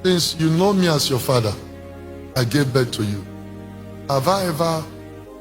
Since you know me as your father, I gave birth to you. Have I ever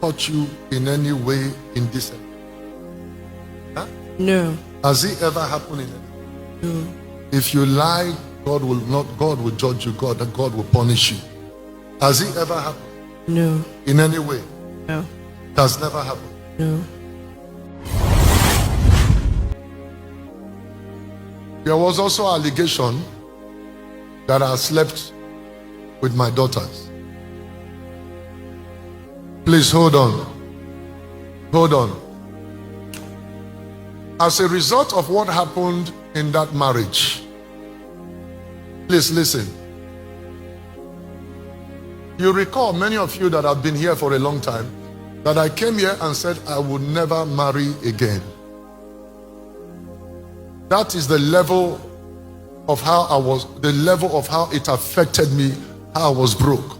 taught you in any way indecent? Huh? No. Has it ever happened in any way? No. If you lie, God will judge you, and God will punish you. Has it ever happened? No. In any way? No. It has never happened. No. There was also allegation that I slept with my daughters. Please hold on. Hold on. As a result of what happened in that marriage, please listen. You recall, many of you that have been here for a long time, that I came here and said I would never marry again. That is the level of how I was, the level of how it affected me, how I was broke.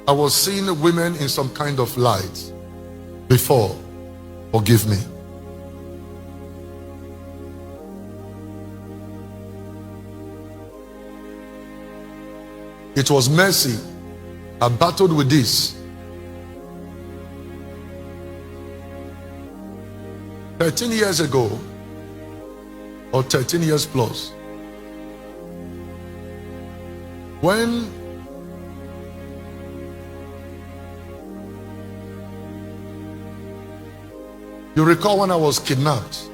I was seeing women in some kind of light before. Forgive me. It was mercy. I battled with this. 13 years ago, or 13 years plus, when you recall when I was kidnapped,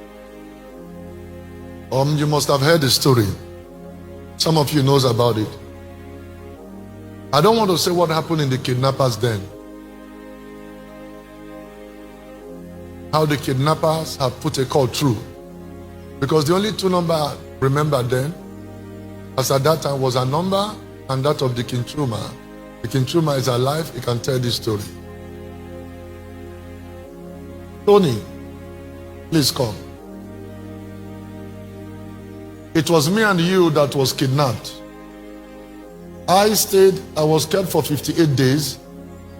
you must have heard the story. Some of you knows about it. I don't want to say what happened in the kidnappers then. How the kidnappers have put a call through. Because the only two number I remember then, as at that time, was a number and that of the Kintruma. The Kintruma is alive, he can tell this story. Tony, please come. It was me and you that was kidnapped. I was kept for 58 days.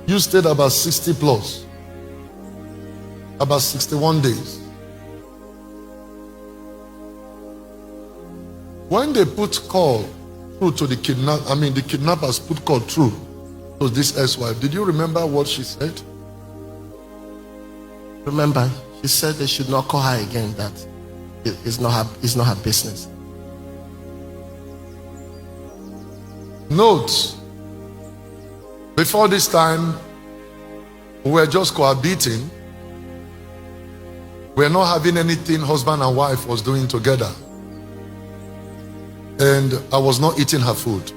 You stayed about 60 plus. About 61 days. When they put call through to the kidnappers put call through to this ex-wife, did you remember what she said? Remember, she said they should not call her again, that it's not her business. Note, before this time, we were just cohabiting. We were not having anything husband and wife was doing together. And I was not eating her food.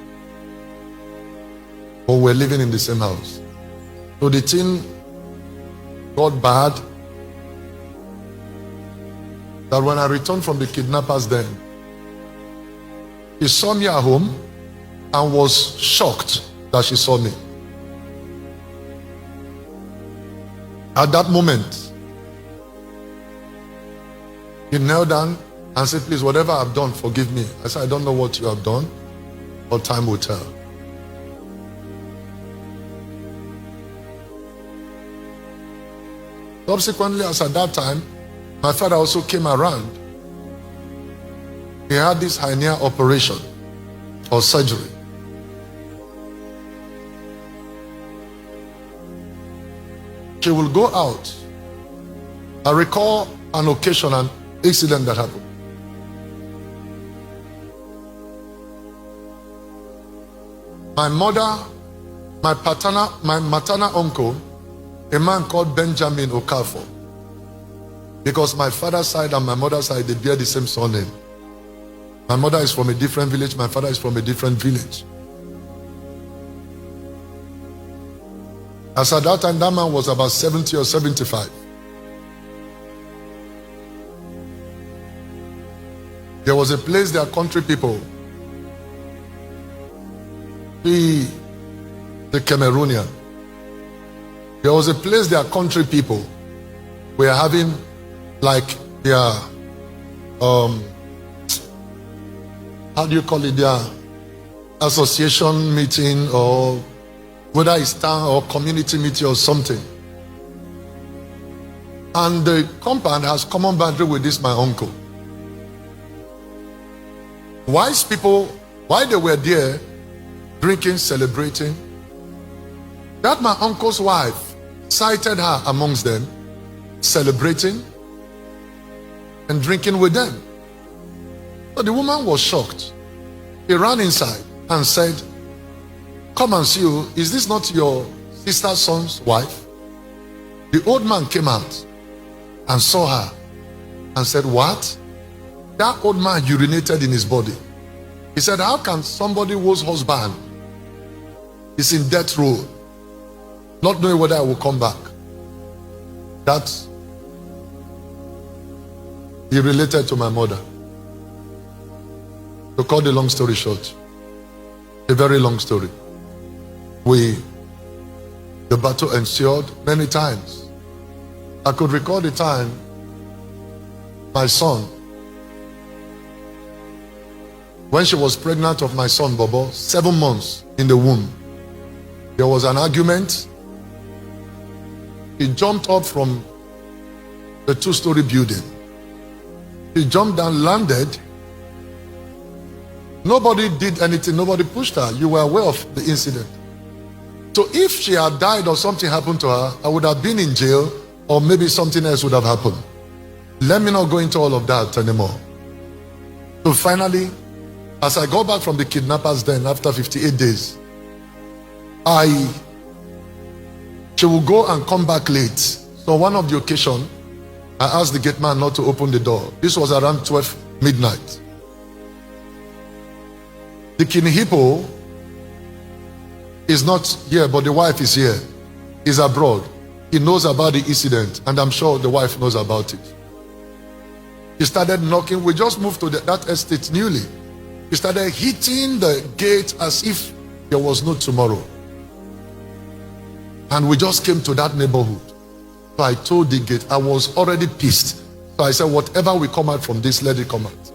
But we were living in the same house. So the thing got bad, that when I returned from the kidnappers then, he saw me at home and was shocked that she saw me. At that moment, he knelt down and said, please, whatever I've done, forgive me. I said, I don't know what you have done, but time will tell. Subsequently, as at that time, my father also came around. He had this hernia operation or surgery. She will go out. I recall an occasion, an incident that happened. My mother, my maternal uncle, a man called Benjamin Okafore, because my father's side and my mother's side, they bear the same surname. My mother is from a different village, my father is from a different village. As at that time, that man was about 70 or 75. There was a place their country people, the Cameroonian, there was a place their country people were having like their, how do you call it, their association meeting, or whether it's town or community meeting or something. And the compound has common boundary with this, my uncle. Wise people, while they were there, drinking, celebrating, that my uncle's wife sighted her amongst them, celebrating and drinking with them. So the woman was shocked. He ran inside and said, "Come and see you. Is this not your sister's son's wife?" The old man came out and saw her and said, "What?" That old man urinated in his body. He said, "How can somebody whose husband is in death row not knowing whether I will come back?" That he related to my mother. To cut the long story short, a very long story, the battle ensued many times. I could recall the time my son, when she was pregnant of my son Bobo, 7 months in the womb, there was an argument. He jumped up from the 2-story building. He jumped down, landed. Nobody did anything. Nobody pushed her. You were aware of the incident. So if she had died or something happened to her, I would have been in jail, or maybe something else would have happened. Let me not go into all of that anymore. So finally, as I got back from the kidnappers den after 58 days, she will go and come back late. So one of the occasion, I asked the gate man not to open the door. This was around 12 midnight. The King Hippo is not here, but the wife is here. He's abroad. He knows about the incident, and I'm sure the wife knows about it. He started knocking. We just moved to that estate newly. He started hitting the gate as if there was no tomorrow. And we just came to that neighborhood. So I told the gate, I was already pissed. So I said, whatever will come out from this, let it come out.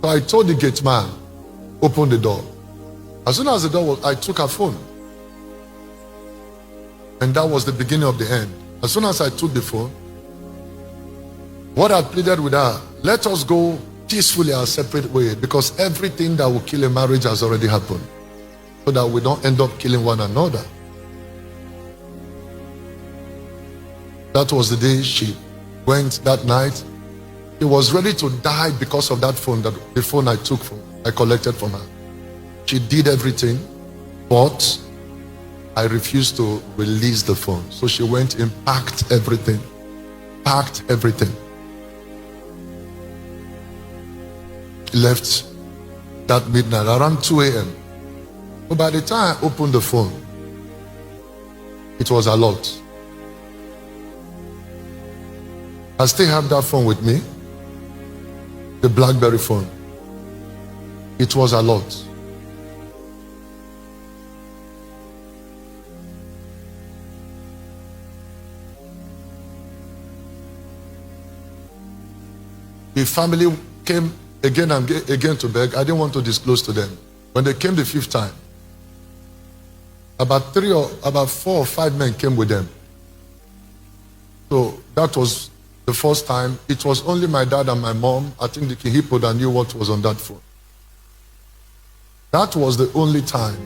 So I told the gate man, open the door. As soon as the door was, I took her phone. And that was the beginning of the end. As soon as I took the phone, what I pleaded with her, let us go peacefully our separate way, because everything that will kill a marriage has already happened, so that we don't end up killing one another. That was the day she went that night. He was ready to die because of that phone, the phone I collected from her. She did everything, but I refused to release the phone. So she went and packed everything. Left that midnight around 2 a.m. But by the time I opened the phone, it was a lot. I still have that phone with me, the BlackBerry phone. It was a lot. The family came again and again to beg. I didn't want to disclose to them. When they came the 5th time, about 4 or 5 men came with them. So that was the first time. It was only my dad and my mom, I think the King Hippo, that knew what was on that phone. That was the only time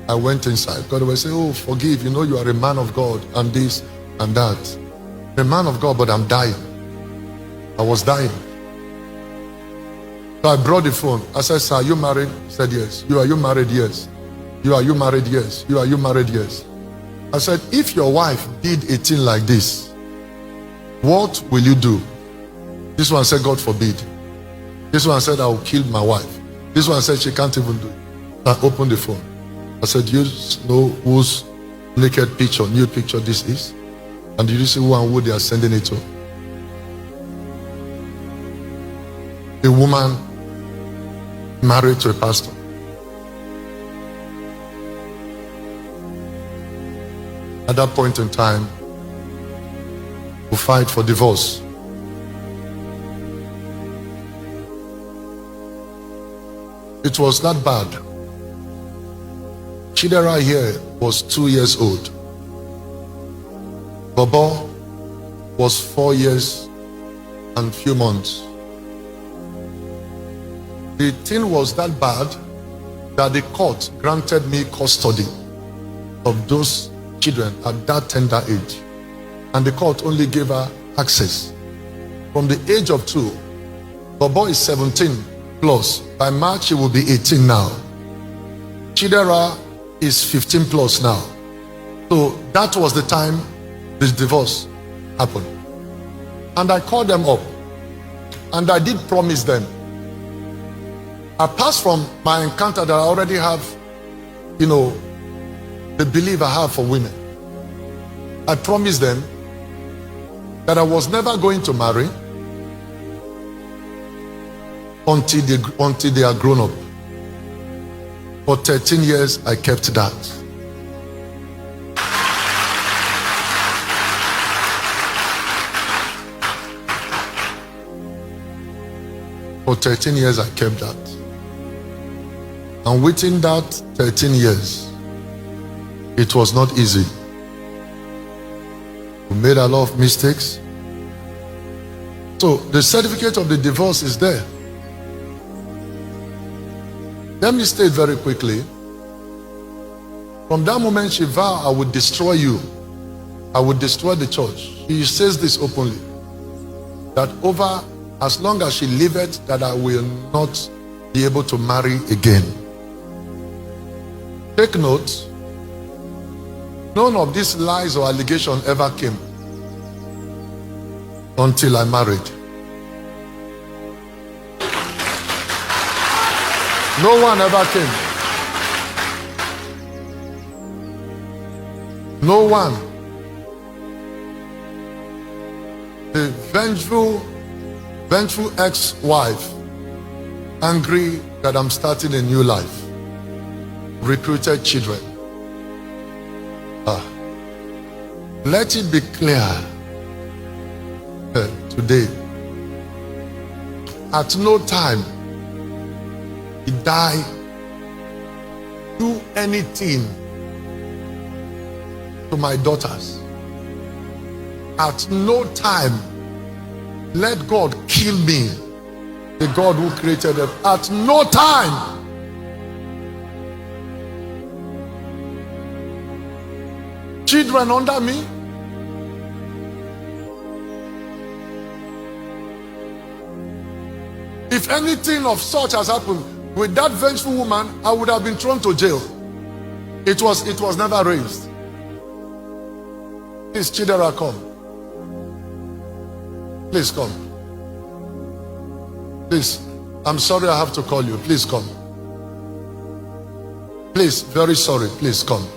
I went inside. God would say, oh, forgive, you know you are a man of God, and this and that. A man of God, but I'm dying. I was dying. So I brought the phone. I said, sir, are you married? He said, yes. Are you married? Yes. Are you married? Yes. Are you married? Yes. I said, if your wife did a thing like this, what will you do? This one said, God forbid. This one said, I will kill my wife. This one said, she can't even do it. I opened the phone. I said, you know whose naked picture, nude picture this is? And did you see who and who they are sending it to? A woman married to a pastor. At that point in time, we fight for divorce. It was that bad. Chidera here was 2 years old. Bobo was 4 years and few months. the thing was that bad that the court granted me custody of those children at that tender age. And the court only gave her access from the age of 2. The boy is 17 plus. By March, he will be 18 now. Chidera is 15 plus now. So that was the time this divorce happened. And I called them up. And I did promise them. Apart from my encounter that I already have, the belief I have for women, I promised them that I was never going to marry until they are grown up. For 13 years, I kept that. For 13 years, I kept that. And within that 13 years, it was not easy. We made a lot of mistakes. So the certificate of the divorce is there. Let me state very quickly. From that moment she vowed, I would destroy you. I would destroy the church. She says this openly. That over as long as she liveth, that I will not be able to marry again. Take note. None of these lies or allegations ever came until I married. No one ever came. No one. The vengeful ex-wife, angry that I'm starting a new life, recruited children. Let it be clear today. At no time did I do anything to my daughters. At no time let God kill me, the God who created them. At no time. Children under me. If anything of such has happened with that vengeful woman, I would have been thrown to jail. It was never raised. Please, Chidera, come. Please come. Please, I'm sorry I have to call you. Please come. Please, very sorry. Please come.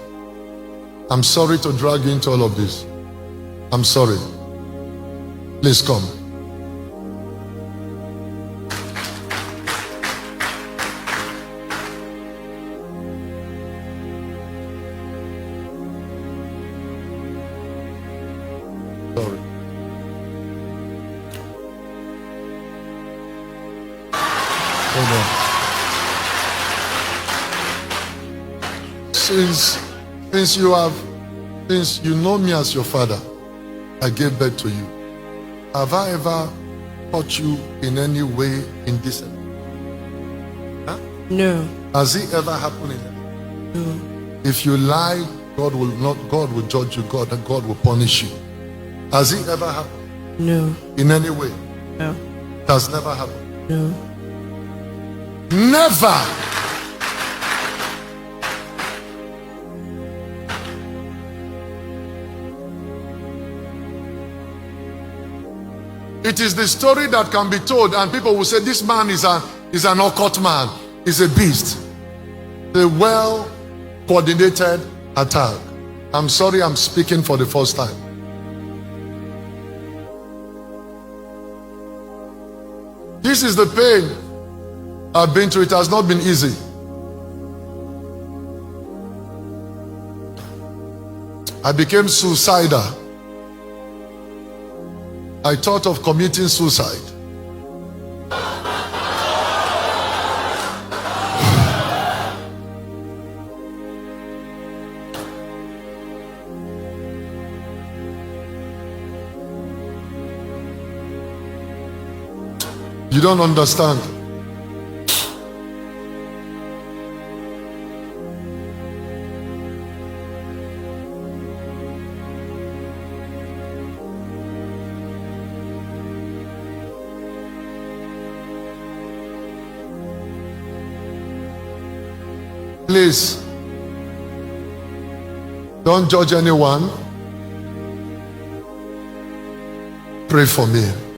I'm sorry to drag you into all of this. I'm sorry. Please come. Sorry. Hold on. Since you know me as your father, I gave birth to you. Have I ever taught you in any way indecent? Huh? No. Has it ever happened in it? No. If you lie, God will judge you, God will punish you. Has it ever happened? No. In any way? No. It has never happened. No. Never. It is the story that can be told, and people will say, this man is an occult man, is a beast. A well-coordinated attack. I'm sorry I'm speaking for the first time. This is the pain I've been through. It has not been easy. I became suicidal. I thought of committing suicide. You don't understand. Please, don't judge anyone. Pray for me.